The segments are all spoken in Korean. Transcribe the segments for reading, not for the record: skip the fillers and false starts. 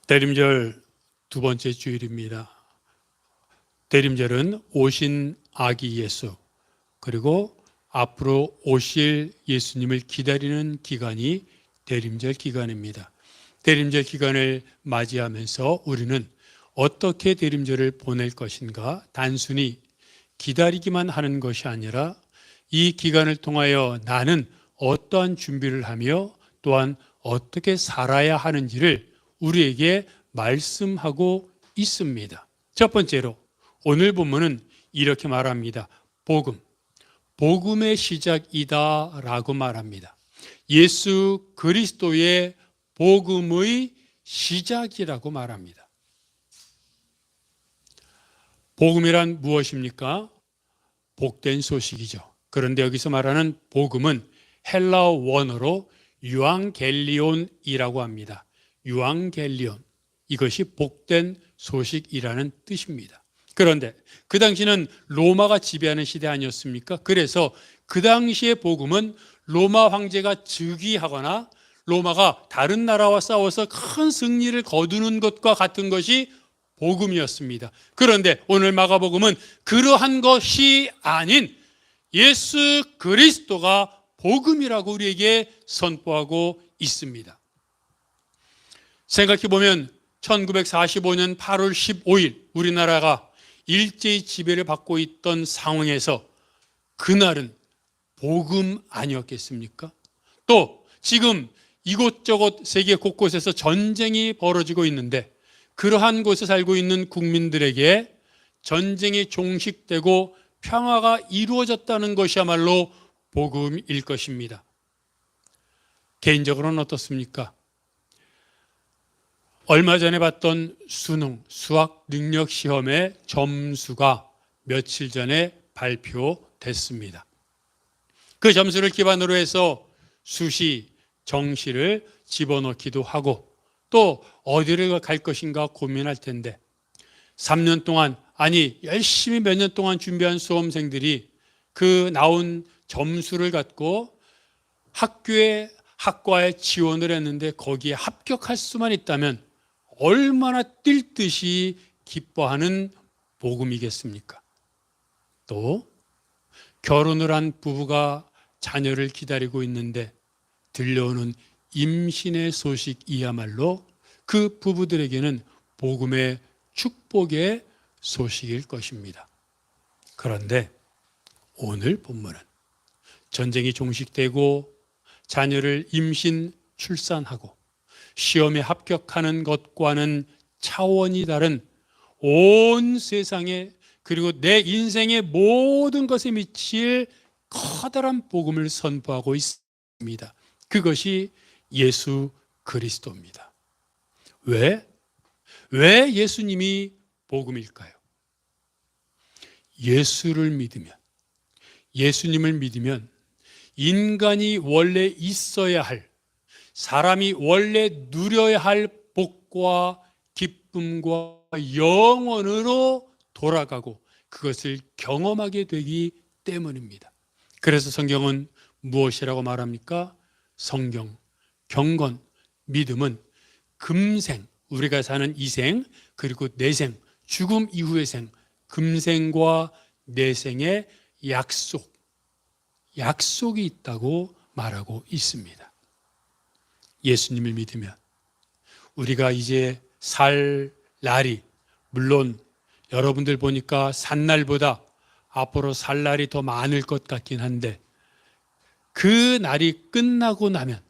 대림절 두 번째 주일입니다. 대림절은 오신 아기 예수, 그리고 앞으로 오실 예수님을 기다리는 기간이 대림절 기간입니다. 대림절 기간을 맞이하면서 우리는 어떻게 대림절을 보낼 것인가, 단순히 기다리기만 하는 것이 아니라 이 기간을 통하여 나는 어떠한 준비를 하며 또한 어떻게 살아야 하는지를 우리에게 말씀하고 있습니다. 첫 번째로 오늘 본문은 이렇게 말합니다. 복음의 시작이다 라고 말합니다. 예수 그리스도의 복음의 시작이라고 말합니다. 복음이란 무엇입니까? 복된 소식이죠. 그런데 여기서 말하는 복음은 헬라어 원어로 유앙겔리온이라고 합니다. 유앙겔리온, 이것이 복된 소식이라는 뜻입니다. 그런데 그 당시는 로마가 지배하는 시대 아니었습니까? 그래서 그 당시의 복음은 로마 황제가 즉위하거나 로마가 다른 나라와 싸워서 큰 승리를 거두는 것과 같은 것이 복음이었습니다. 그런데 오늘 마가복음은 그러한 것이 아닌 예수 그리스도가 복음이라고 우리에게 선포하고 있습니다. 생각해보면 1945년 8월 15일 우리나라가 일제히 지배를 받고 있던 상황에서 그날은 복음 아니었겠습니까? 또 지금 이곳저곳 세계 곳곳에서 전쟁이 벌어지고 있는데 그러한 곳에 살고 있는 국민들에게 전쟁이 종식되고 평화가 이루어졌다는 것이야말로 복음일 것입니다. 개인적으로는 어떻습니까? 얼마 전에 봤던 수능, 수학 능력 시험의 점수가 며칠 전에 발표됐습니다. 그 점수를 기반으로 해서 수시, 정시를 집어넣기도 하고 또 어디를 갈 것인가 고민할 텐데 3년 동안, 아니 열심히 몇 년 동안 준비한 수험생들이 그 나온 점수를 갖고 학과에 지원을 했는데 거기에 합격할 수만 있다면 얼마나 뛸 듯이 기뻐하는 복음이겠습니까? 또 결혼을 한 부부가 자녀를 기다리고 있는데 들려오는 임신의 소식이야말로 그 부부들에게는 복음의 축복의 소식일 것입니다. 그런데 오늘 본문은 전쟁이 종식되고 자녀를 임신, 출산하고 시험에 합격하는 것과는 차원이 다른 온 세상에 그리고 내 인생의 모든 것에 미칠 커다란 복음을 선포하고 있습니다. 그것이 예수 그리스도입니다. 왜 예수님이 복음일까요? 예수님을 믿으면 인간이 원래 있어야 할, 사람이 원래 누려야 할 복과 기쁨과 영원으로 돌아가고 그것을 경험하게 되기 때문입니다. 그래서 성경은 무엇이라고 말합니까? 성경, 경건, 믿음은 금생, 우리가 사는 이 생, 그리고 내생, 죽음 이후의 생, 금생과 내생의 약속이 있다고 말하고 있습니다. 예수님을 믿으면 우리가 이제 살 날이, 물론 여러분들 보니까 산 날보다 앞으로 살 날이 더 많을 것 같긴 한데 그 날이 끝나고 나면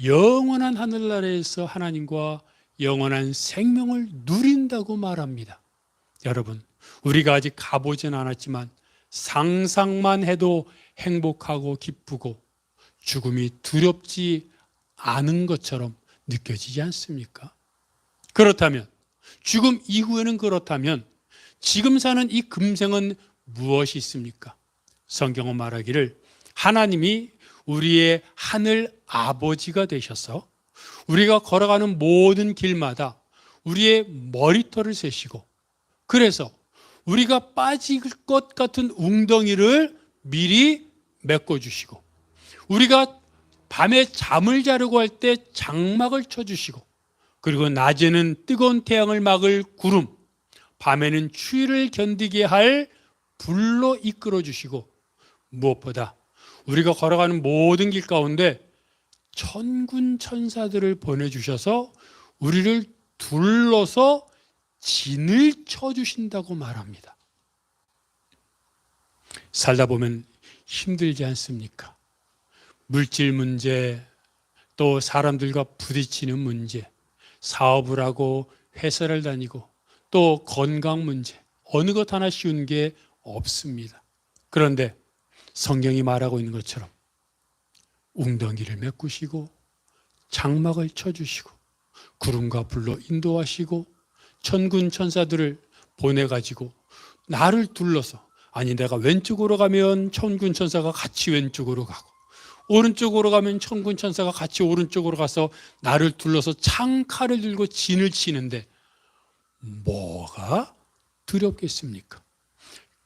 영원한 하늘나라에서 하나님과 영원한 생명을 누린다고 말합니다. 여러분, 우리가 아직 가보진 않았지만 상상만 해도 행복하고 기쁘고 죽음이 두렵지 않은 것처럼 느껴지지 않습니까? 그렇다면, 죽음 이후에는 그렇다면 지금 사는 이 금생은 무엇이 있습니까? 성경은 말하기를 하나님이 우리의 하늘 아버지가 되셔서 우리가 걸어가는 모든 길마다 우리의 머리털을 세시고 그래서 우리가 빠질 것 같은 웅덩이를 미리 메꿔주시고 우리가 밤에 잠을 자려고 할 때 장막을 쳐주시고 그리고 낮에는 뜨거운 태양을 막을 구름, 밤에는 추위를 견디게 할 불로 이끌어 주시고, 무엇보다 우리가 걸어가는 모든 길 가운데 천군 천사들을 보내주셔서 우리를 둘러서 진을 쳐주신다고 말합니다. 살다 보면 힘들지 않습니까? 물질 문제, 또 사람들과 부딪히는 문제, 사업을 하고 회사를 다니고 또 건강 문제, 어느 것 하나 쉬운 게 없습니다. 그런데 성경이 말하고 있는 것처럼 웅덩이를 메꾸시고 장막을 쳐주시고 구름과 불로 인도하시고 천군 천사들을 보내가지고 나를 둘러서, 아니 내가 왼쪽으로 가면 천군 천사가 같이 왼쪽으로 가고 오른쪽으로 가면 천군 천사가 같이 오른쪽으로 가서 나를 둘러서 창칼을 들고 진을 치는데 뭐가 두렵겠습니까?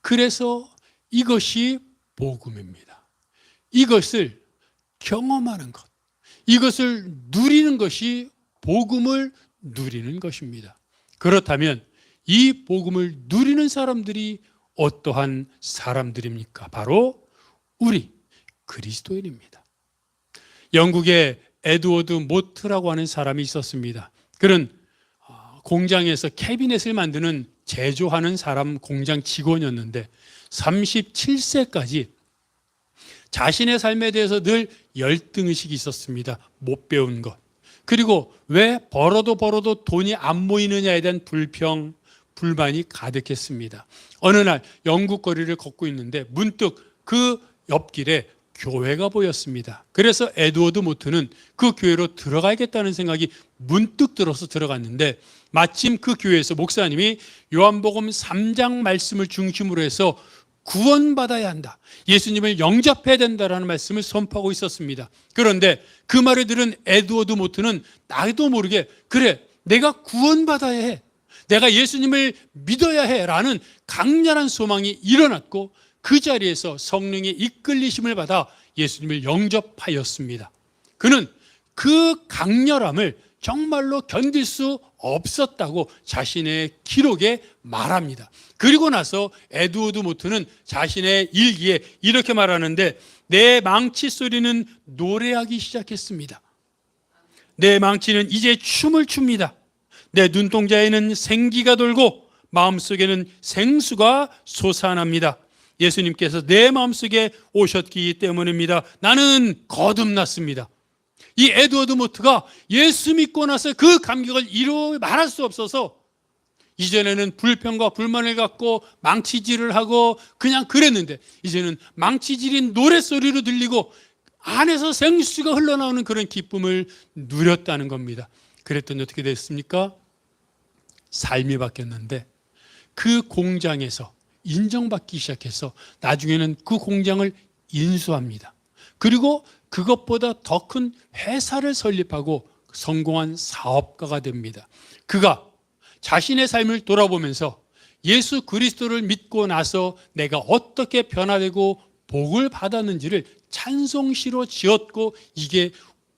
그래서 이것이 복음입니다. 이것을 경험하는 것, 이것을 누리는 것이 복음을 누리는 것입니다. 그렇다면 이 복음을 누리는 사람들이 어떠한 사람들입니까? 바로 우리 그리스도인입니다. 영국의 에드워드 모트라고 하는 사람이 있었습니다. 그는 공장에서 캐비넷을 만드는 제조하는 사람 공장 직원이었는데 37세까지 자신의 삶에 대해서 늘 열등의식이 있었습니다. 못 배운 것. 그리고 왜 벌어도 돈이 안 모이느냐에 대한 불평, 불만이 가득했습니다. 어느 날 영국 거리를 걷고 있는데 문득 그 옆길에 교회가 보였습니다. 그래서 에드워드 모트는 그 교회로 들어가야겠다는 생각이 문득 들어서 들어갔는데 마침 그 교회에서 목사님이 요한복음 3장 말씀을 중심으로 해서 구원받아야 한다, 예수님을 영접해야 된다라는 말씀을 선포하고 있었습니다. 그런데 그 말을 들은 에드워드 모트는 나도 모르게 그래, 내가 구원받아야 해, 내가 예수님을 믿어야 해라는 강렬한 소망이 일어났고 그 자리에서 성령의 이끌리심을 받아 예수님을 영접하였습니다. 그는 그 강렬함을 정말로 견딜 수 없었다고 자신의 기록에 말합니다. 그리고 나서 에드워드 모트는 자신의 일기에 이렇게 말하는데, 내 망치 소리는 노래하기 시작했습니다. 내 망치는 이제 춤을 춥니다. 내 눈동자에는 생기가 돌고 마음속에는 생수가 솟아납니다. 예수님께서 내 마음속에 오셨기 때문입니다. 나는 거듭났습니다. 이 에드워드 모트가 예수 믿고 나서 그 감격을 이루 말할 수 없어서 이전에는 불평과 불만을 갖고 망치질을 하고 그냥 그랬는데 이제는 망치질인 노랫소리로 들리고 안에서 생수가 흘러나오는 그런 기쁨을 누렸다는 겁니다. 그랬더니 어떻게 됐습니까? 삶이 바뀌었는데 그 공장에서 인정받기 시작해서 나중에는 그 공장을 인수합니다. 그리고 그것보다 더 큰 회사를 설립하고 성공한 사업가가 됩니다. 그가 자신의 삶을 돌아보면서 예수 그리스도를 믿고 나서 내가 어떻게 변화되고 복을 받았는지를 찬송시로 지었고 이게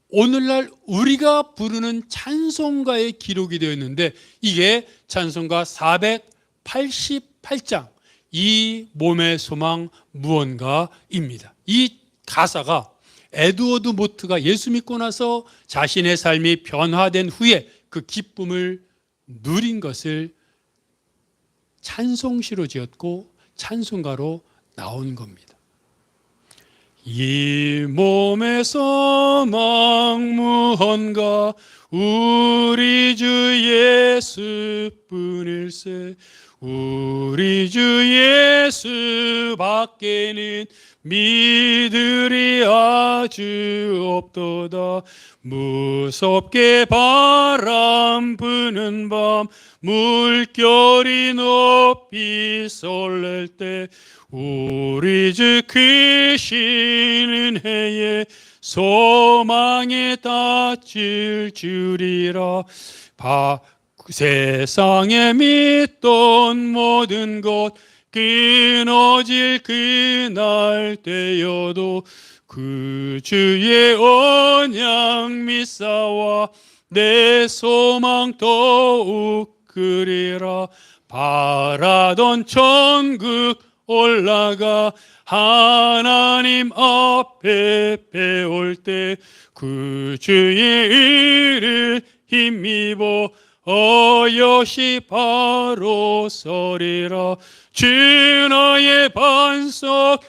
오늘날 우리가 부르는 찬송가의 기록이 되어 있는데 이게 찬송가 488장 이 몸의 소망 무언가입니다. 이 가사가 에드워드 모트가 예수 믿고 나서 자신의 삶이 변화된 후에 그 기쁨을 누린 것을 찬송시로 지었고 찬송가로 나온 겁니다. 이 몸의 소망 무언가 우리 주 예수뿐일세. 우리 주 예수 밖에는 믿으리 아주 없도다. 무섭게 바람 부는 밤 물결이 높이 쏠릴 때 우리 주 크신 은혜에 소망에 닿을 줄이라. 세상에 믿던 모든 것 끊어질 그날 때여도 그 주의 언약 믿사와 내 소망 더욱 그리라. 바라던 천국 올라가 하나님 앞에 배울 때 그 주의 일을 힘입어 어여시 바로 서리라. 주 나의 반석이시니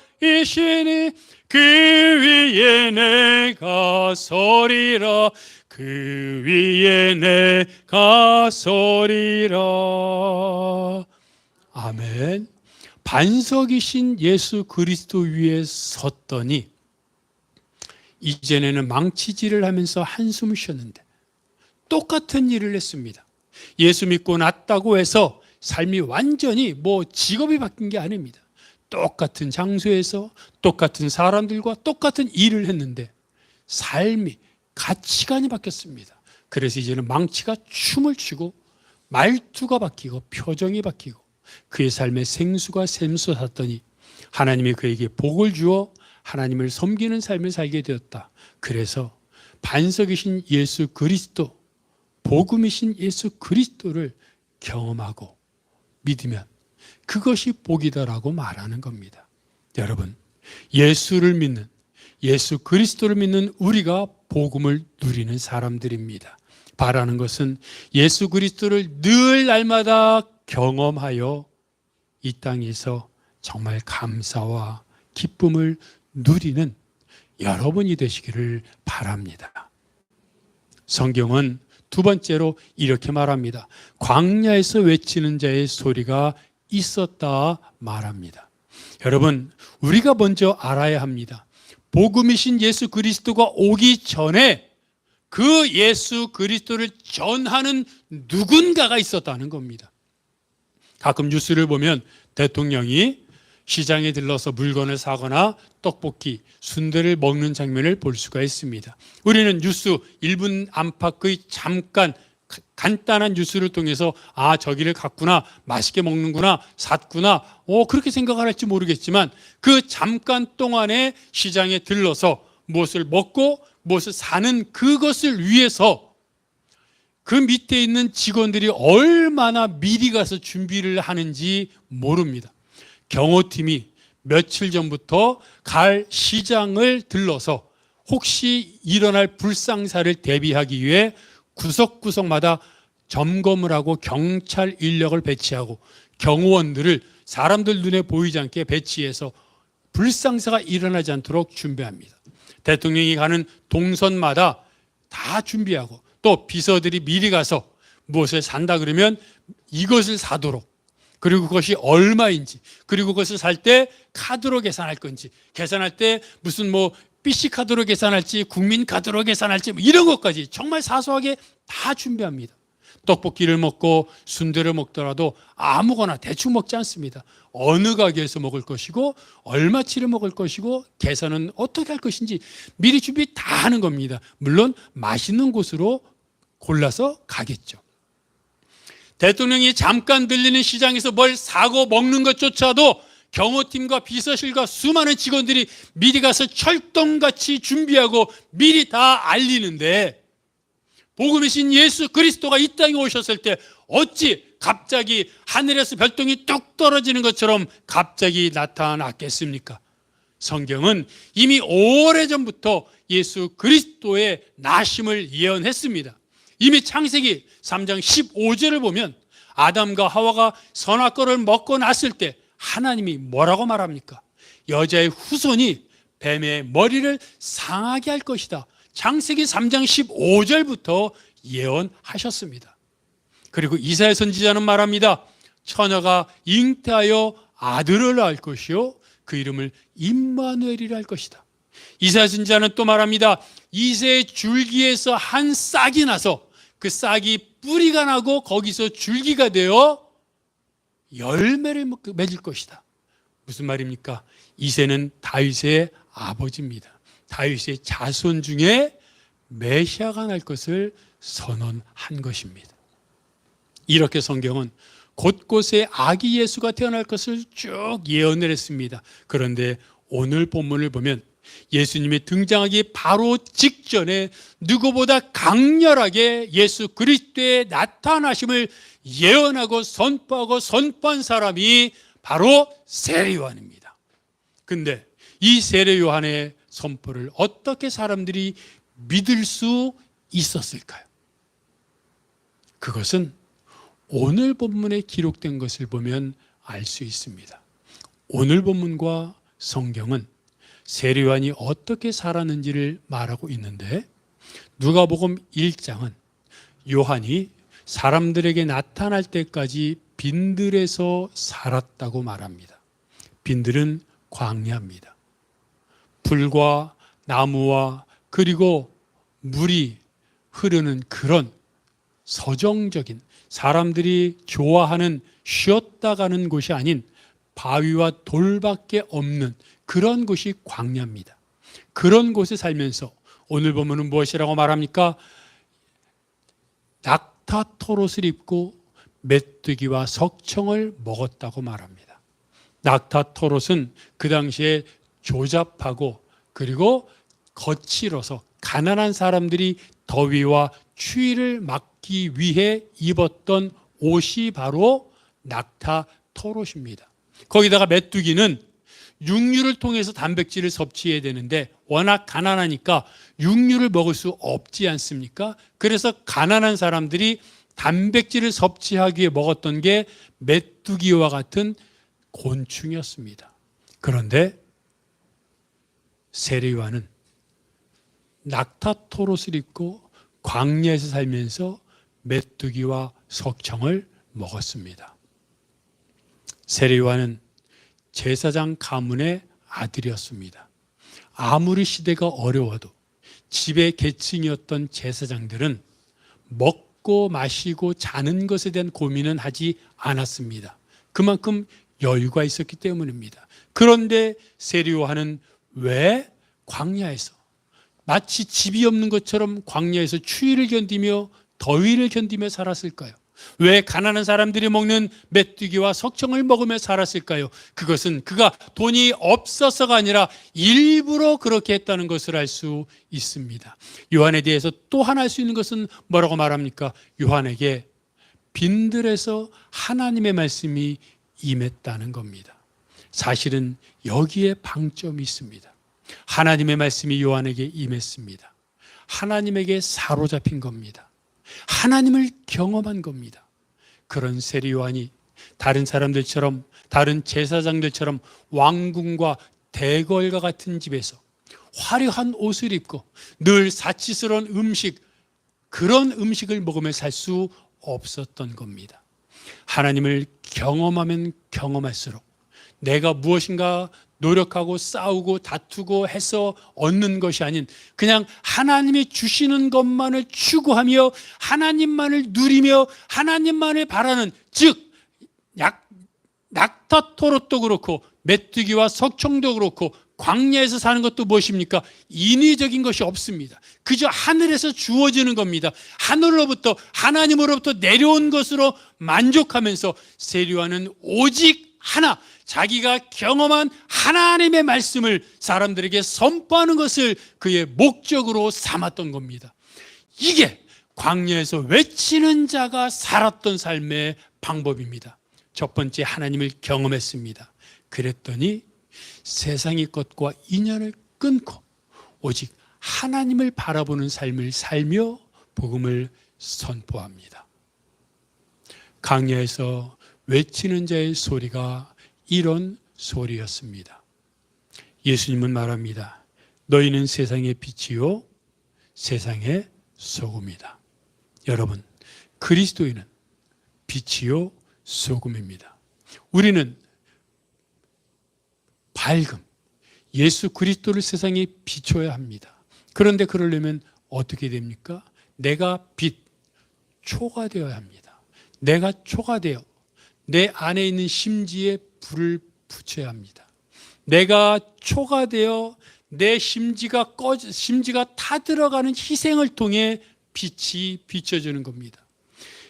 그 위에 내가 서리라. 그 위에 내가 서리라. 아멘. 반석이신 예수 그리스도 위에 섰더니 이전에는 망치질을 하면서 한숨을 쉬었는데 똑같은 일을 했습니다. 예수 믿고 났다고 해서 삶이 완전히 직업이 바뀐 게 아닙니다. 똑같은 장소에서 똑같은 사람들과 똑같은 일을 했는데 삶이, 가치관이 바뀌었습니다. 그래서 이제는 망치가 춤을 추고 말투가 바뀌고 표정이 바뀌고 그의 삶의 생수가 샘솟았더니 하나님이 그에게 복을 주어 하나님을 섬기는 삶을 살게 되었다. 그래서 반석이신 예수 그리스도, 복음이신 예수 그리스도를 경험하고 믿으면 그것이 복이다라고 말하는 겁니다. 여러분, 예수를 믿는, 예수 그리스도를 믿는 우리가 복음을 누리는 사람들입니다. 바라는 것은 예수 그리스도를 늘 날마다 경험하여 이 땅에서 정말 감사와 기쁨을 누리는 여러분이 되시기를 바랍니다. 성경은 두 번째로 이렇게 말합니다. 광야에서 외치는 자의 소리가 있었다 말합니다. 여러분, 우리가 먼저 알아야 합니다. 복음이신 예수 그리스도가 오기 전에 그 예수 그리스도를 전하는 누군가가 있었다는 겁니다. 가끔 뉴스를 보면 대통령이 시장에 들러서 물건을 사거나 떡볶이, 순대를 먹는 장면을 볼 수가 있습니다. 우리는 뉴스 1분 안팎의 잠깐 간단한 뉴스를 통해서 저기를 갔구나, 맛있게 먹는구나, 샀구나, 그렇게 생각을 할지 모르겠지만 그 잠깐 동안에 시장에 들러서 무엇을 먹고 무엇을 사는 그것을 위해서 그 밑에 있는 직원들이 얼마나 미리 가서 준비를 하는지 모릅니다. 경호팀이 며칠 전부터 갈 시장을 들러서 혹시 일어날 불상사를 대비하기 위해 구석구석마다 점검을 하고 경찰 인력을 배치하고 경호원들을 사람들 눈에 보이지 않게 배치해서 불상사가 일어나지 않도록 준비합니다. 대통령이 가는 동선마다 다 준비하고 또 비서들이 미리 가서 무엇을 산다 그러면 이것을 사도록, 그리고 그것이 얼마인지, 그리고 그것을 살 때 카드로 계산할 건지, 계산할 때 무슨 PC 카드로 계산할지 국민 카드로 계산할지 이런 것까지 정말 사소하게 다 준비합니다. 떡볶이를 먹고 순대를 먹더라도 아무거나 대충 먹지 않습니다. 어느 가게에서 먹을 것이고 얼마치를 먹을 것이고 계산은 어떻게 할 것인지 미리 준비 다 하는 겁니다. 물론 맛있는 곳으로 골라서 가겠죠. 대통령이 잠깐 들리는 시장에서 뭘 사고 먹는 것조차도 경호팀과 비서실과 수많은 직원들이 미리 가서 철동같이 준비하고 미리 다 알리는데 복음이신 예수 그리스도가 이 땅에 오셨을 때 어찌 갑자기 하늘에서 별똥이 뚝 떨어지는 것처럼 갑자기 나타났겠습니까? 성경은 이미 오래전부터 예수 그리스도의 나심을 예언했습니다. 이미 창세기 3장 15절을 보면 아담과 하와가 선악과를 먹고 났을 때 하나님이 뭐라고 말합니까? 여자의 후손이 뱀의 머리를 상하게 할 것이다. 창세기 3장 15절부터 예언하셨습니다. 그리고 이사야 선지자는 말합니다. 처녀가 잉태하여 아들을 낳을 것이요 그 이름을 임마누엘이라 할 것이다. 이사야 선지자는 또 말합니다. 이새의 줄기에서 한 싹이 나서 그 싹이 뿌리가 나고 거기서 줄기가 되어 열매를 맺을 것이다. 무슨 말입니까? 이새는 다윗의 아버지입니다. 다윗의 자손 중에 메시아가 날 것을 선언한 것입니다. 이렇게 성경은 곳곳에 아기 예수가 태어날 것을 쭉 예언을 했습니다. 그런데 오늘 본문을 보면 예수님이 등장하기 바로 직전에 누구보다 강렬하게 예수 그리스도의 나타나심을 예언하고 선포한 사람이 바로 세례 요한입니다. 근데 이 세례 요한의 선포를 어떻게 사람들이 믿을 수 있었을까요? 그것은 오늘 본문에 기록된 것을 보면 알 수 있습니다. 오늘 본문과 성경은 세례 요한이 어떻게 살았는지를 말하고 있는데, 누가복음 1장은 요한이 사람들에게 나타날 때까지 빈들에서 살았다고 말합니다. 빈들은 광야입니다. 불과 나무와 그리고 물이 흐르는 그런 서정적인, 사람들이 좋아하는 쉬었다 가는 곳이 아닌 바위와 돌밖에 없는 그런 곳이 광야입니다. 그런 곳에 살면서 오늘 보면은 무엇이라고 말합니까? 낙타토롯을 입고 메뚜기와 석청을 먹었다고 말합니다. 낙타토롯은 그 당시에 조잡하고 그리고 거칠어서 가난한 사람들이 더위와 추위를 막기 위해 입었던 옷이 바로 낙타토롯입니다. 거기다가 메뚜기는 육류를 통해서 단백질을 섭취해야 되는데 워낙 가난하니까 육류를 먹을 수 없지 않습니까? 그래서 가난한 사람들이 단백질을 섭취하기 위해 먹었던 게 메뚜기와 같은 곤충이었습니다. 그런데 세례 요한은 낙타토롯을 입고 광야에서 살면서 메뚜기와 석청을 먹었습니다. 세례 요한은 제사장 가문의 아들이었습니다. 아무리 시대가 어려워도 집의 계층이었던 제사장들은 먹고 마시고 자는 것에 대한 고민은 하지 않았습니다. 그만큼 여유가 있었기 때문입니다. 그런데 세례 요한은 왜 광야에서, 마치 집이 없는 것처럼 광야에서 추위를 견디며 더위를 견디며 살았을까요? 왜 가난한 사람들이 먹는 메뚜기와 석청을 먹으며 살았을까요? 그것은 그가 돈이 없어서가 아니라 일부러 그렇게 했다는 것을 알 수 있습니다. 요한에 대해서 또 하나 알 수 있는 것은 뭐라고 말합니까? 요한에게 빈들에서 하나님의 말씀이 임했다는 겁니다. 사실은 여기에 방점이 있습니다. 하나님의 말씀이 요한에게 임했습니다. 하나님에게 사로잡힌 겁니다. 하나님을 경험한 겁니다. 그런 세례 요한이 다른 사람들처럼, 다른 제사장들처럼 왕궁과 대궐과 같은 집에서 화려한 옷을 입고 늘 사치스러운 음식, 그런 음식을 먹으며 살 수 없었던 겁니다. 하나님을 경험하면 경험할수록 내가 무엇인가 노력하고 싸우고 다투고 해서 얻는 것이 아닌 그냥 하나님이 주시는 것만을 추구하며 하나님만을 누리며 하나님만을 바라는, 즉 낙타토롯도 그렇고 메뚜기와 석청도 그렇고 광야에서 사는 것도 무엇입니까? 인위적인 것이 없습니다. 그저 하늘에서 주어지는 겁니다. 하늘로부터, 하나님으로부터 내려온 것으로 만족하면서 세례 요한은 오직 하나, 자기가 경험한 하나님의 말씀을 사람들에게 선포하는 것을 그의 목적으로 삼았던 겁니다. 이게 광야에서 외치는 자가 살았던 삶의 방법입니다. 첫 번째, 하나님을 경험했습니다. 그랬더니 세상의 것과 인연을 끊고 오직 하나님을 바라보는 삶을 살며 복음을 선포합니다. 광야에서 외치는 자의 소리가 이런 소리였습니다. 예수님은 말합니다. 너희는 세상의 빛이요 세상의 소금이다. 여러분, 그리스도인은 빛이요 소금입니다. 우리는 밝음, 예수 그리스도를 세상에 비춰야 합니다. 그런데 그러려면 어떻게 됩니까? 내가 빛, 초가 되어야 합니다. 내가 초가 되어 내 안에 있는 심지에 불을 붙여야 합니다. 내가 초가 되어 내 심지가 타들어가는 희생을 통해 빛이 비춰주는 겁니다.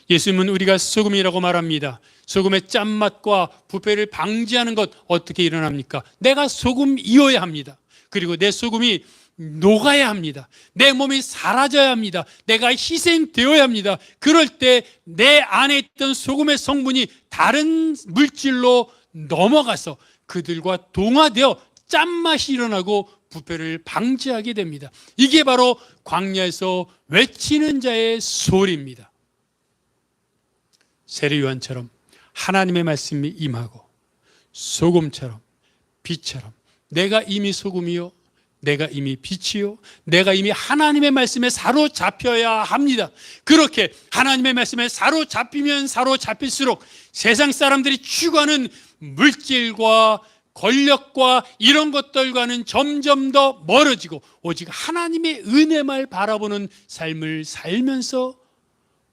예수님은 우리가 소금이라고 말합니다. 소금의 짠맛과 부패를 방지하는 것 어떻게 일어납니까? 내가 소금이어야 합니다. 그리고 내 소금이 녹아야 합니다. 내 몸이 사라져야 합니다. 내가 희생되어야 합니다. 그럴 때 내 안에 있던 소금의 성분이 다른 물질로 넘어가서 그들과 동화되어 짠맛이 일어나고 부패를 방지하게 됩니다. 이게 바로 광야에서 외치는 자의 소리입니다. 세례 요한처럼 하나님의 말씀이 임하고 소금처럼 빛처럼 내가 이미 소금이요 내가 이미 빛이요 내가 이미 하나님의 말씀에 사로잡혀야 합니다. 그렇게 하나님의 말씀에 사로잡히면 사로잡힐수록 세상 사람들이 추구하는 물질과 권력과 이런 것들과는 점점 더 멀어지고 오직 하나님의 은혜만 바라보는 삶을 살면서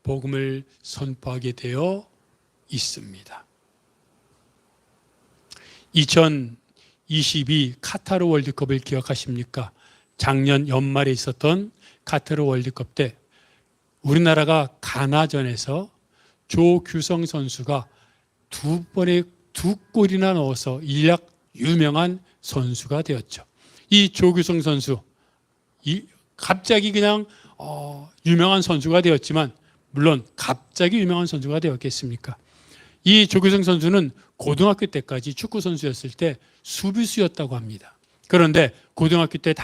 복음을 선포하게 되어 있습니다. 2022 카타르 월드컵을 기억하십니까? 작년 연말에 있었던 카타르 월드컵 때 우리나라가 가나전에서 조규성 선수가 두 골이나 넣어서 일약 유명한 선수가 되었죠. 이 조규성 선수, 갑자기 그냥 유명한 선수가 되었지만 물론 갑자기 유명한 선수가 되었겠습니까? 이 조규성 선수는 고등학교 때까지 축구 선수였을 때 수비수였다고 합니다. 그런데 고등학교 때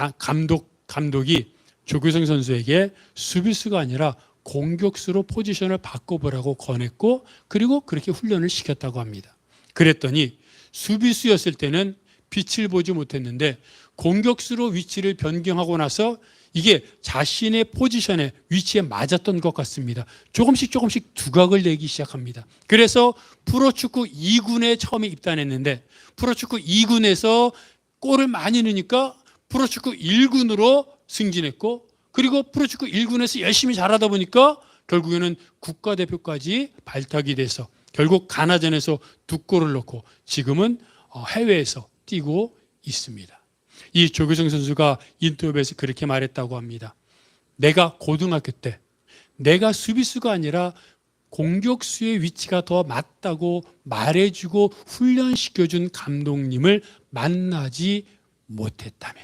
감독이 조규성 선수에게 수비수가 아니라 공격수로 포지션을 바꿔보라고 권했고 그리고 그렇게 훈련을 시켰다고 합니다. 그랬더니 수비수였을 때는 빛을 보지 못했는데 공격수로 위치를 변경하고 나서 이게 자신의 포지션에 위치에 맞았던 것 같습니다. 조금씩 두각을 내기 시작합니다. 그래서 프로축구 2군에 처음에 입단했는데 프로축구 2군에서 골을 많이 넣으니까 프로축구 1군으로 승진했고 그리고 프로축구 1군에서 열심히 잘하다 보니까 결국에는 국가대표까지 발탁이 돼서 결국 가나전에서 2골을 넣고 지금은 해외에서 뛰고 있습니다. 이 조규성 선수가 인터뷰에서 그렇게 말했다고 합니다. 내가 고등학교 때 내가 수비수가 아니라 공격수의 위치가 더 맞다고 말해주고 훈련시켜준 감독님을 만나지 못했다면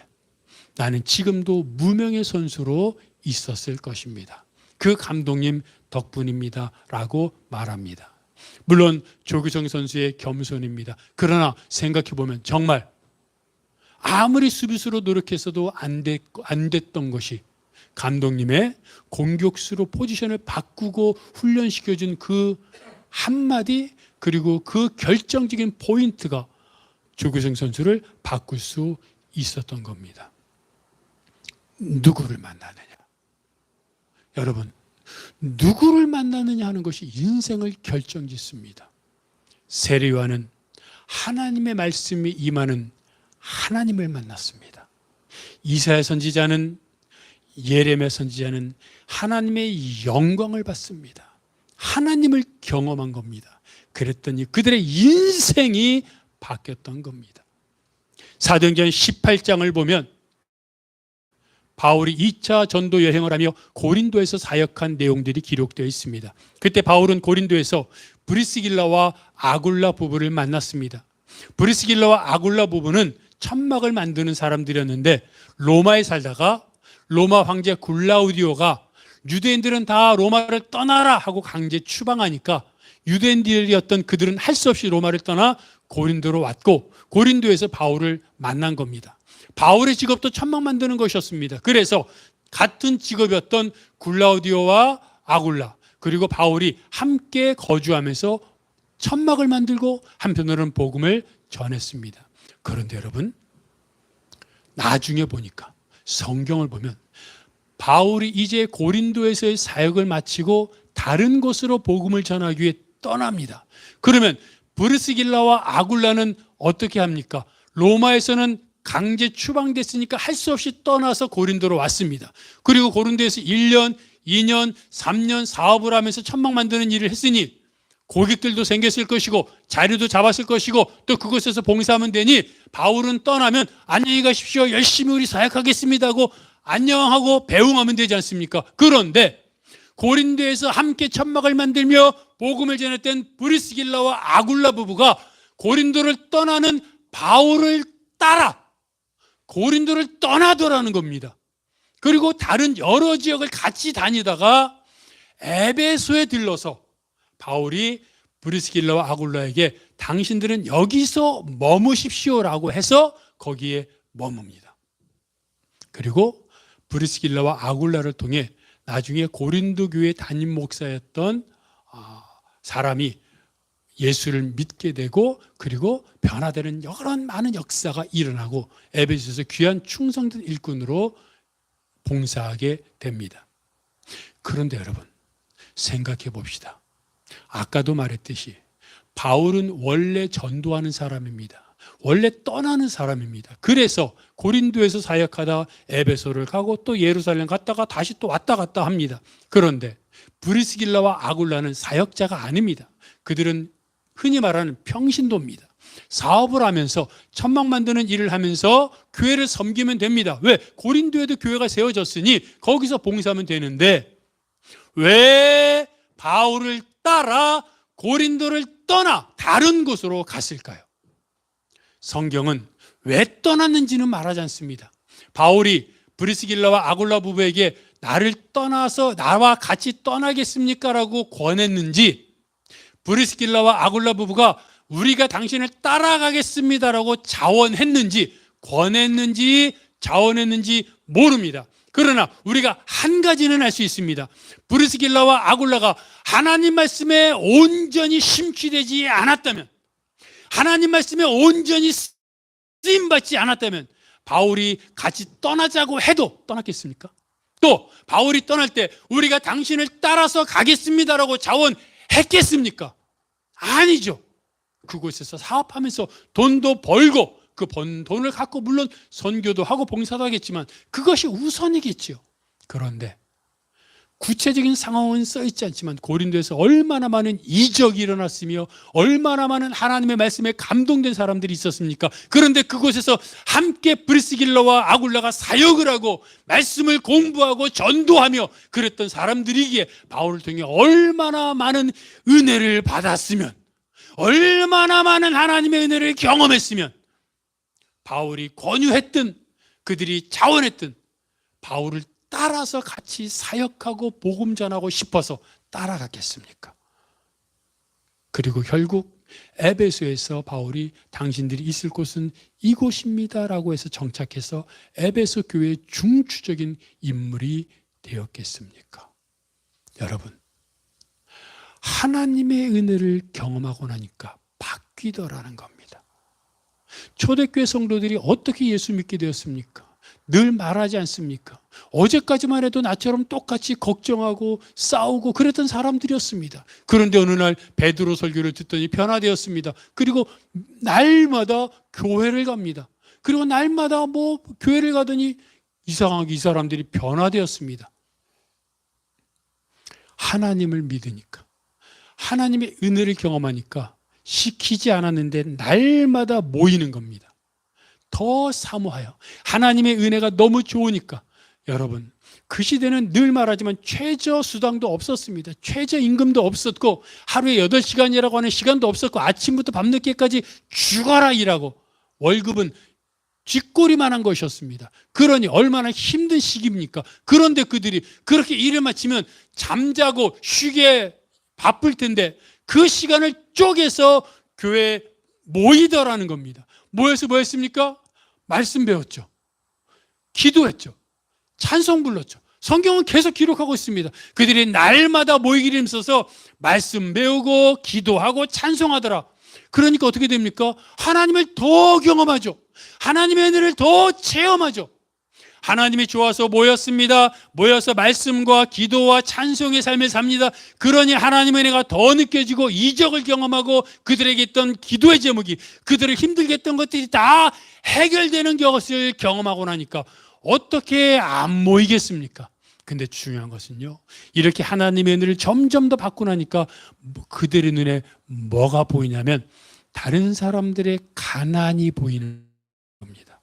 나는 지금도 무명의 선수로 있었을 것입니다. 그 감독님 덕분입니다 라고 말합니다. 물론 조규성 선수의 겸손입니다. 그러나 생각해보면 정말 아무리 수비수로 노력해서도 안 됐던 것이 감독님의 공격수로 포지션을 바꾸고 훈련시켜준 그 한마디 그리고 그 결정적인 포인트가 조규성 선수를 바꿀 수 있었던 겁니다. 누구를 만나느냐? 여러분, 누구를 만나느냐 하는 것이 인생을 결정짓습니다. 세례 요한은 하나님의 말씀이 임하는 하나님을 만났습니다. 이사야 선지자는 예레미야 선지자는 하나님의 영광을 받습니다. 하나님을 경험한 겁니다. 그랬더니 그들의 인생이 바뀌었던 겁니다. 사도행전 18장을 보면 바울이 2차 전도 여행을 하며 고린도에서 사역한 내용들이 기록되어 있습니다. 그때 바울은 고린도에서 브리스길라와 아굴라 부부를 만났습니다. 브리스길라와 아굴라 부부는 천막을 만드는 사람들이었는데 로마에 살다가 로마 황제 글라우디오가 유대인들은 다 로마를 떠나라 하고 강제 추방하니까 유대인들이었던 그들은 할 수 없이 로마를 떠나 고린도로 왔고 고린도에서 바울을 만난 겁니다. 바울의 직업도 천막 만드는 것이었습니다. 그래서 같은 직업이었던 글라우디오와 아굴라 그리고 바울이 함께 거주하면서 천막을 만들고 한편으로는 복음을 전했습니다. 그런데 여러분 나중에 보니까 성경을 보면 바울이 이제 고린도에서의 사역을 마치고 다른 곳으로 복음을 전하기 위해 떠납니다. 그러면 브리스길라와 아굴라는 어떻게 합니까? 로마에서는 강제 추방됐으니까 할 수 없이 떠나서 고린도로 왔습니다. 그리고 고린도에서 1년, 2년, 3년 사업을 하면서 천막 만드는 일을 했으니 고객들도 생겼을 것이고 자리도 잡았을 것이고 또 그곳에서 봉사하면 되니 바울은 떠나면 안녕히 가십시오. 열심히 우리 사역하겠습니다 하고 안녕하고 배웅하면 되지 않습니까? 그런데 고린도에서 함께 천막을 만들며 복음을 전했던 브리스길라와 아굴라 부부가 고린도를 떠나는 바울을 따라 고린도를 떠나더라는 겁니다. 그리고 다른 여러 지역을 같이 다니다가 에베소에 들러서 바울이 브리스길라와 아굴라에게 당신들은 여기서 머무십시오라고 해서 거기에 머뭅니다. 그리고 브리스길라와 아굴라를 통해 나중에 고린도 교회 담임 목사였던 사람이 예수를 믿게 되고 그리고 변화되는 여러 많은 역사가 일어나고 에베소에서 귀한 충성된 일꾼으로 봉사하게 됩니다. 그런데 여러분 생각해 봅시다. 아까도 말했듯이 바울은 원래 전도하는 사람입니다. 원래 떠나는 사람입니다. 그래서 고린도에서 사역하다 에베소를 가고 또 예루살렘 갔다가 다시 또 왔다 갔다 합니다. 그런데 브리스길라와 아굴라는 사역자가 아닙니다. 그들은 흔히 말하는 평신도입니다. 사업을 하면서 천막 만드는 일을 하면서 교회를 섬기면 됩니다. 왜? 고린도에도 교회가 세워졌으니 거기서 봉사하면 되는데 왜 바울을 따라 고린도를 떠나 다른 곳으로 갔을까요? 성경은 왜 떠났는지는 말하지 않습니다. 바울이 브리스길라와 아굴라 부부에게 나를 떠나서 나와 같이 떠나겠습니까? 라고 권했는지 브리스길라와 아굴라 부부가 우리가 당신을 따라가겠습니다라고 자원했는지 권했는지 자원했는지 모릅니다. 그러나 우리가 한 가지는 알 수 있습니다. 브리스길라와 아굴라가 하나님 말씀에 온전히 심취되지 않았다면, 하나님 말씀에 온전히 쓰임받지 않았다면 바울이 같이 떠나자고 해도 떠났겠습니까? 또 바울이 떠날 때 우리가 당신을 따라서 가겠습니다라고 자원했겠습니까? 아니죠. 그곳에서 사업하면서 돈도 벌고 그 번 돈을 갖고 물론 선교도 하고 봉사도 하겠지만 그것이 우선이겠죠. 그런데 구체적인 상황은 써있지 않지만 고린도에서 얼마나 많은 이적이 일어났으며 얼마나 많은 하나님의 말씀에 감동된 사람들이 있었습니까? 그런데 그곳에서 함께 브리스길라와 아굴라가 사역을 하고 말씀을 공부하고 전도하며 그랬던 사람들이기에 바울을 통해 얼마나 많은 은혜를 받았으면, 얼마나 많은 하나님의 은혜를 경험했으면 바울이 권유했든 그들이 자원했든 바울을 따라서 같이 사역하고 복음 전하고 싶어서 따라갔겠습니까? 그리고 결국 에베소에서 바울이 당신들이 있을 곳은 이곳입니다라고 해서 정착해서 에베소 교회의 중추적인 인물이 되었겠습니까? 여러분, 하나님의 은혜를 경험하고 나니까 바뀌더라는 겁니다. 초대교회 성도들이 어떻게 예수 믿게 되었습니까? 늘 말하지 않습니까? 어제까지만 해도 나처럼 똑같이 걱정하고 싸우고 그랬던 사람들이었습니다. 그런데 어느 날 베드로 설교를 듣더니 변화되었습니다. 그리고 날마다 교회를 갑니다. 그리고 날마다 교회를 가더니 이상하게 이 사람들이 변화되었습니다. 하나님을 믿으니까, 하나님의 은혜를 경험하니까 시키지 않았는데 날마다 모이는 겁니다. 더 사모하여 하나님의 은혜가 너무 좋으니까. 여러분, 그 시대는 늘 말하지만 최저수당도 없었습니다. 최저임금도 없었고 하루에 8시간이라고 하는 시간도 없었고 아침부터 밤늦게까지 죽어라 일하고 월급은 쥐꼬리만한 것이었습니다. 그러니 얼마나 힘든 시기입니까? 그런데 그들이 그렇게 일을 마치면 잠자고 쉬게 바쁠 텐데 그 시간을 쪼개서 교회에 모이더라는 겁니다. 모여서 뭐 했습니까? 말씀 배웠죠. 기도했죠. 찬송 불렀죠. 성경은 계속 기록하고 있습니다. 그들이 날마다 모이기를 힘써서 말씀 배우고 기도하고 찬송하더라. 그러니까 어떻게 됩니까? 하나님을 더 경험하죠. 하나님의 은혜를 더 체험하죠. 하나님이 좋아서 모였습니다. 모여서 말씀과 기도와 찬송의 삶을 삽니다. 그러니 하나님의 은혜가 더 느껴지고 이적을 경험하고 그들에게 있던 기도의 제목이 그들을 힘들게 했던 것들이 다 해결되는 것을 경험하고 나니까 어떻게 안 모이겠습니까? 근데 중요한 것은요, 이렇게 하나님의 은혜를 점점 더 받고 나니까 그들의 눈에 뭐가 보이냐면 다른 사람들의 가난이 보이는 겁니다.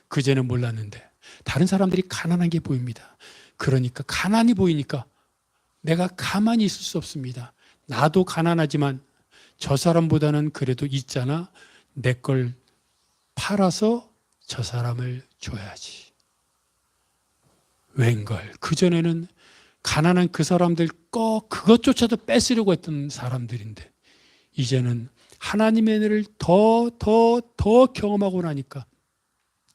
그제는 몰랐는데 다른 사람들이 가난한 게 보입니다. 그러니까 가난이 보이니까 내가 가만히 있을 수 없습니다. 나도 가난하지만 저 사람보다는 그래도 있잖아. 내 걸 팔아서 저 사람을 줘야지. 웬걸 그전에는 가난한 그 사람들 그것조차도 뺏으려고 했던 사람들인데 이제는 하나님의 은혜를 더 경험하고 나니까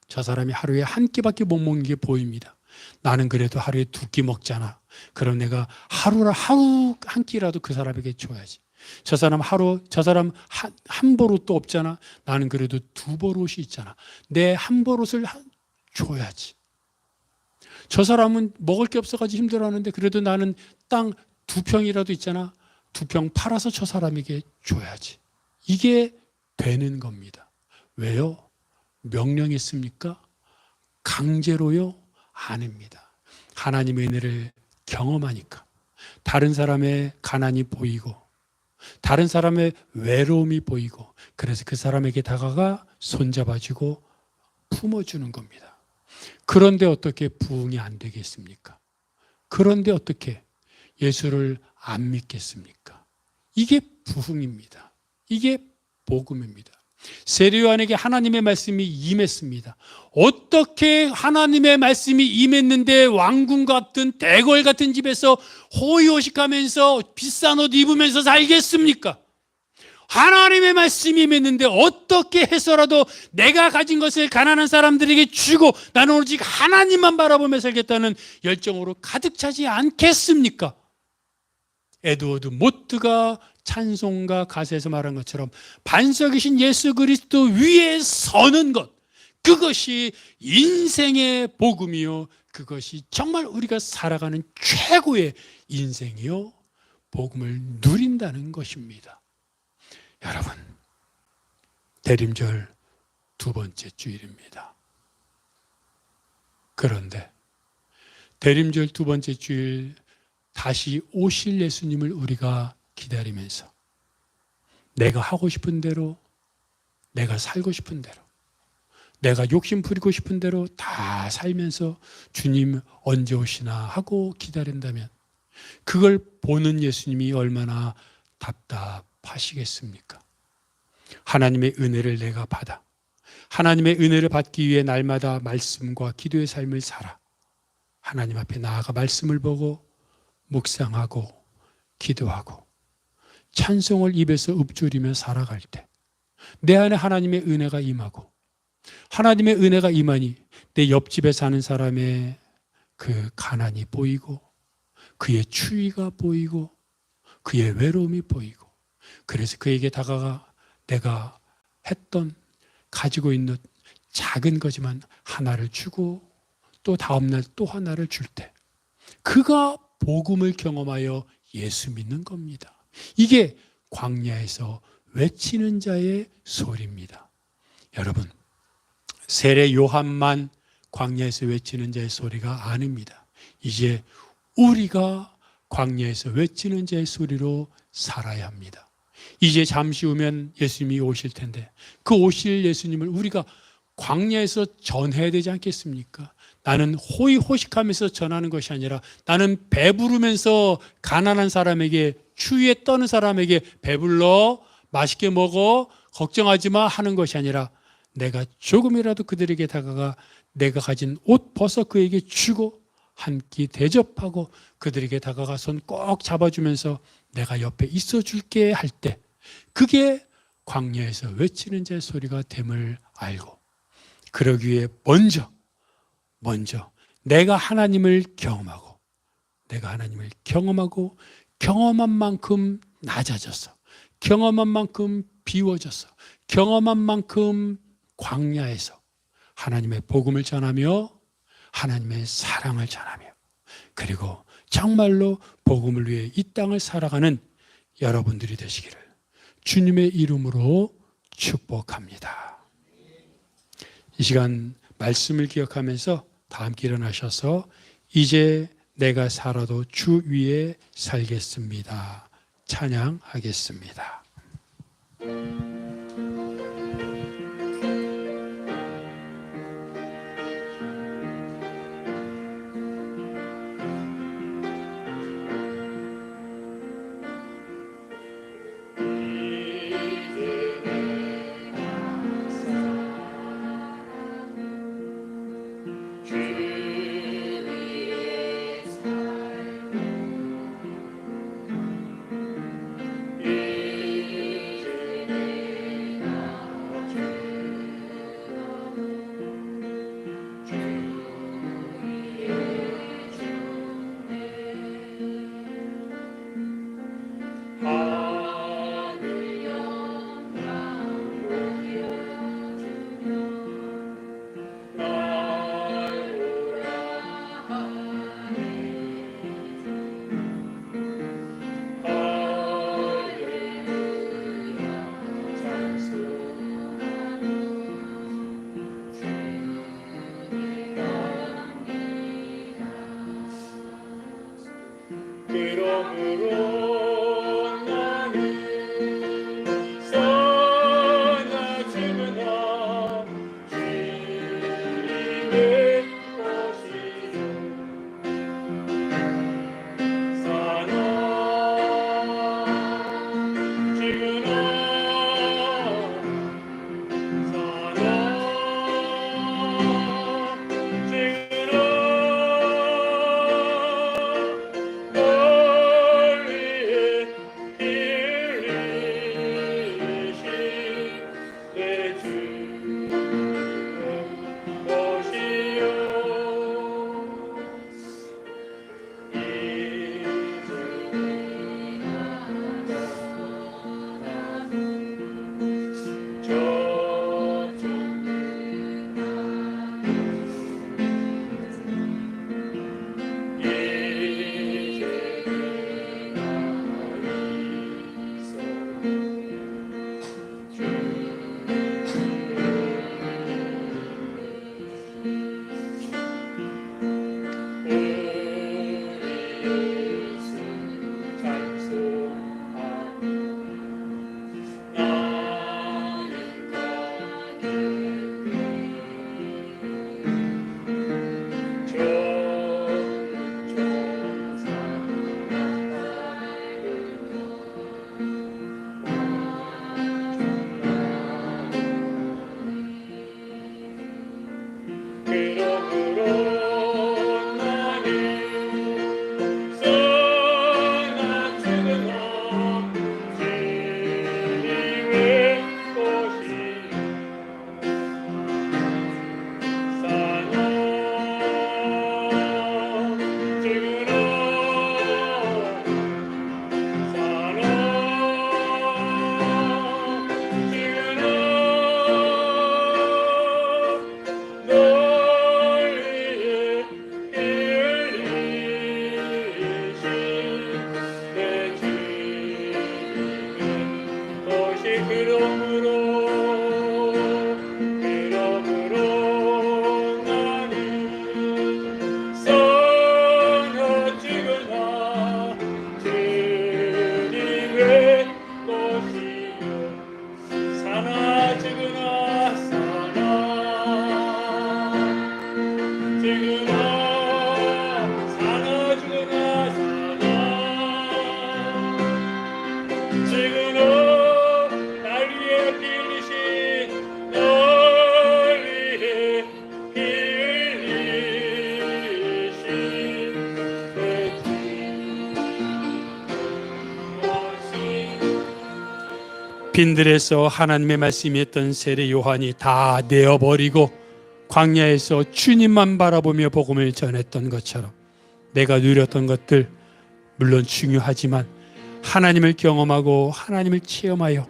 저 사람이 하루에 한 끼밖에 못 먹는 게 보입니다. 나는 그래도 하루에 2끼 먹잖아. 그럼 내가 하루 한 끼라도 그 사람에게 줘야지. 저 사람 한 벌옷도 없잖아. 나는 그래도 2벌옷이 있잖아. 내 한 벌옷을 줘야지. 저 사람은 먹을 게 없어가지고 힘들어하는데 그래도 나는 땅 2평이라도 있잖아. 2평 팔아서 저 사람에게 줘야지. 이게 되는 겁니다. 왜요? 명령했습니까? 강제로요? 아닙니다. 하나님의 은혜를 경험하니까 다른 사람의 가난이 보이고 다른 사람의 외로움이 보이고 그래서 그 사람에게 다가가 손잡아주고 품어주는 겁니다. 그런데 어떻게 부흥이 안 되겠습니까? 그런데 어떻게 예수를 안 믿겠습니까? 이게 부흥입니다. 이게 복음입니다. 세례 요한에게 하나님의 말씀이 임했습니다. 어떻게 하나님의 말씀이 임했는데 왕궁 같은 대궐 같은 집에서 호의호식하면서 비싼 옷 입으면서 살겠습니까? 하나님의 말씀이 임했는데 어떻게 해서라도 내가 가진 것을 가난한 사람들에게 주고 나는 오직 하나님만 바라보며 살겠다는 열정으로 가득 차지 않겠습니까? 에드워드 모트가 찬송가 가사에서 말한 것처럼 반석이신 예수 그리스도 위에 서는 것, 그것이 인생의 복음이요, 그것이 정말 우리가 살아가는 최고의 인생이요 복음을 누린다는 것입니다. 여러분, 대림절 2번째 주일입니다. 그런데 대림절 2번째 주일 다시 오실 예수님을 우리가 기다리면서 내가 하고 싶은 대로, 내가 살고 싶은 대로, 내가 욕심 부리고 싶은 대로 다 살면서 주님 언제 오시나 하고 기다린다면 그걸 보는 예수님이 얼마나 답답하시겠습니까? 하나님의 은혜를 내가 받아 하나님의 은혜를 받기 위해 날마다 말씀과 기도의 삶을 살아 하나님 앞에 나아가 말씀을 보고 묵상하고 기도하고 찬송을 입에서 읊조리며 살아갈 때 내 안에 하나님의 은혜가 임하고 하나님의 은혜가 임하니 내 옆집에 사는 사람의 그 가난이 보이고 그의 추위가 보이고 그의 외로움이 보이고 그래서 그에게 다가가 내가 했던 가지고 있는 작은 거지만 하나를 주고 또 다음날 또 하나를 줄 때 그가 복음을 경험하여 예수 믿는 겁니다. 이게 광야에서 외치는 자의 소리입니다. 여러분, 세례 요한만 광야에서 외치는 자의 소리가 아닙니다. 이제 우리가 광야에서 외치는 자의 소리로 살아야 합니다. 이제 잠시 후면 예수님이 오실 텐데 그 오실 예수님을 우리가 광야에서 전해야 되지 않겠습니까? 나는 호의호식하면서 전하는 것이 아니라 나는 배부르면서 가난한 사람에게 추위에 떠는 사람에게 배불러 맛있게 먹어 걱정하지 마 하는 것이 아니라 내가 조금이라도 그들에게 다가가 내가 가진 옷 벗어 그에게 주고 한 끼 대접하고 그들에게 다가가 손 꼭 잡아주면서 내가 옆에 있어 줄게 할 때 그게 광야에서 외치는 자의 소리가 됨을 알고 그러기 위해 먼저 내가 하나님을 경험하고 내가 하나님을 경험하고 경험한 만큼 낮아져서 경험한 만큼 비워져서 경험한 만큼 광야에서 하나님의 복음을 전하며 하나님의 사랑을 전하며 그리고 정말로 복음을 위해 이 땅을 살아가는 여러분들이 되시기를 주님의 이름으로 축복합니다. 이 시간 말씀을 기억하면서 다 함께 일어나셔서 이제 내가 살아도 주 위에 살겠습니다. 찬양하겠습니다. 빈들에서 하나님의 말씀이 했던 세례 요한이 다 내어버리고 광야에서 주님만 바라보며 복음을 전했던 것처럼 내가 누렸던 것들 물론 중요하지만 하나님을 경험하고 하나님을 체험하여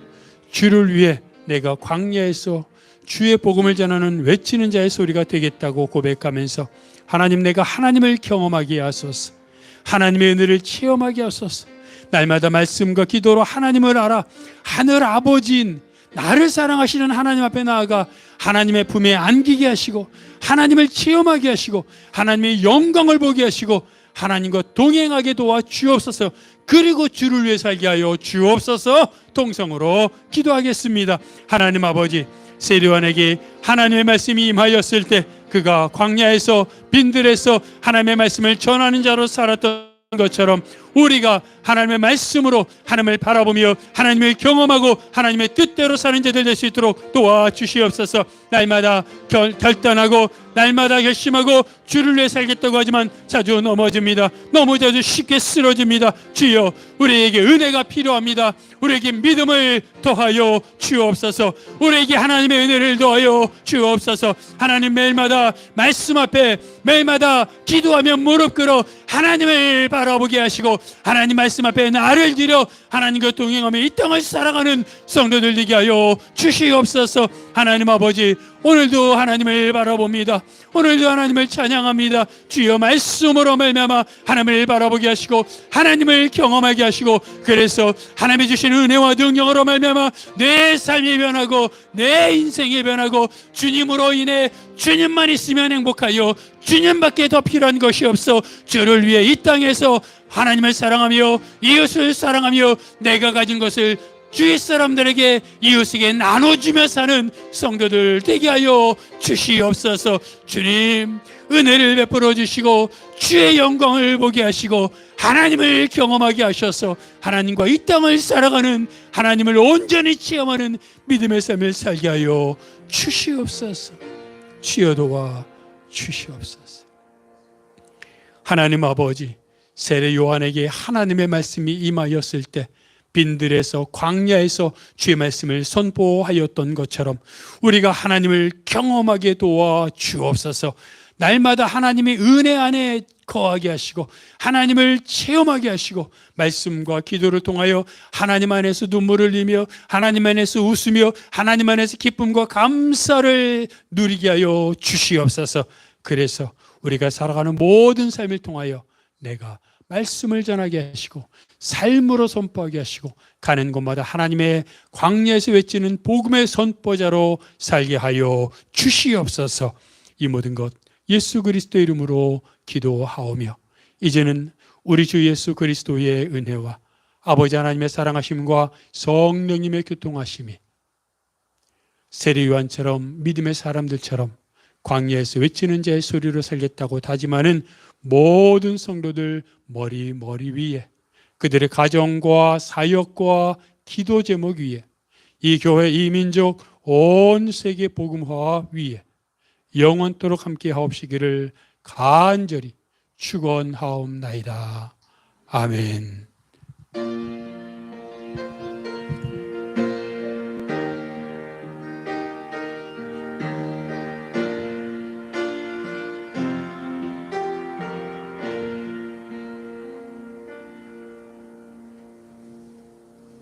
주를 위해 내가 광야에서 주의 복음을 전하는 외치는 자의 소리가 되겠다고 고백하면서 하나님, 내가 하나님을 경험하게 하소서, 하나님의 은혜를 체험하게 하소서, 날마다 말씀과 기도로 하나님을 알아 하늘 아버지인 나를 사랑하시는 하나님 앞에 나아가 하나님의 품에 안기게 하시고 하나님을 체험하게 하시고 하나님의 영광을 보게 하시고 하나님과 동행하게 도와 주옵소서. 그리고 주를 위해 살게 하여 주옵소서. 통성으로 기도하겠습니다. 하나님 아버지, 세례요한에게 하나님의 말씀이 임하였을 때 그가 광야에서 빈들에서 하나님의 말씀을 전하는 자로 살았던 것처럼 우리가 하나님의 말씀으로 하나님을 바라보며 하나님을 경험하고 하나님의 뜻대로 사는 자들 될 수 있도록 도와주시옵소서. 날마다 결단하고 날마다 결심하고 주를 위해 살겠다고 하지만 자주 넘어집니다. 너무 자주 쉽게 쓰러집니다. 주여, 우리에게 은혜가 필요합니다. 우리에게 믿음을 더하여 주옵소서. 우리에게 하나님의 은혜를 더하여 주옵소서. 하나님, 매일마다 말씀 앞에 매일마다 기도하며 무릎 꿇어 하나님을 바라보게 하시고 하나님 말씀 앞에 나를 들여 하나님과 동행하며 이 땅을 살아가는 성도들 되게 하여 주시옵소서. 하나님 아버지, 오늘도 하나님을 바라봅니다. 오늘도 하나님을 찬양합니다. 주여, 말씀으로 말미암아 하나님을 바라보게 하시고 하나님을 경험하게 하시고 그래서 하나님이 주신 은혜와 능력으로 말미암아 내 삶이 변하고 내 인생이 변하고 주님으로 인해 주님만 있으면 행복하여 주님밖에 더 필요한 것이 없어 주를 위해 이 땅에서 하나님을 사랑하며 이웃을 사랑하며 내가 가진 것을 주위 사람들에게 이웃에게 나눠주며 사는 성도들 되게 하여 주시옵소서. 주님, 은혜를 베풀어 주시고 주의 영광을 보게 하시고 하나님을 경험하게 하셔서 하나님과 이 땅을 살아가는 하나님을 온전히 체험하는 믿음의 삶을 살게 하여 주시옵소서. 주여 도와 주시옵소서. 하나님 아버지, 세례 요한에게 하나님의 말씀이 임하였을 때 빈들에서 광야에서 주의 말씀을 선포하였던 것처럼 우리가 하나님을 경험하게 도와 주옵소서. 날마다 하나님의 은혜 안에 거하게 하시고 하나님을 체험하게 하시고 말씀과 기도를 통하여 하나님 안에서 눈물을 흘리며 하나님 안에서 웃으며 하나님 안에서 기쁨과 감사를 누리게 하여 주시옵소서. 그래서 우리가 살아가는 모든 삶을 통하여 내가 말씀을 전하게 하시고 삶으로 선포하게 하시고 가는 곳마다 하나님의 광야에서 외치는 복음의 선포자로 살게 하여 주시옵소서. 이 모든 것 예수 그리스도의 이름으로 기도하오며 이제는 우리 주 예수 그리스도의 은혜와 아버지 하나님의 사랑하심과 성령님의 교통하심이 세례 요한처럼 믿음의 사람들처럼 광야에서 외치는 자의 소리로 살겠다고 다짐하는 모든 성도들 머리 위에 그들의 가정과 사역과 기도 제목 위에 이 교회 이 민족 온 세계 복음화 위에 영원토록 함께 하옵시기를 간절히 축원하옵나이다. 아멘.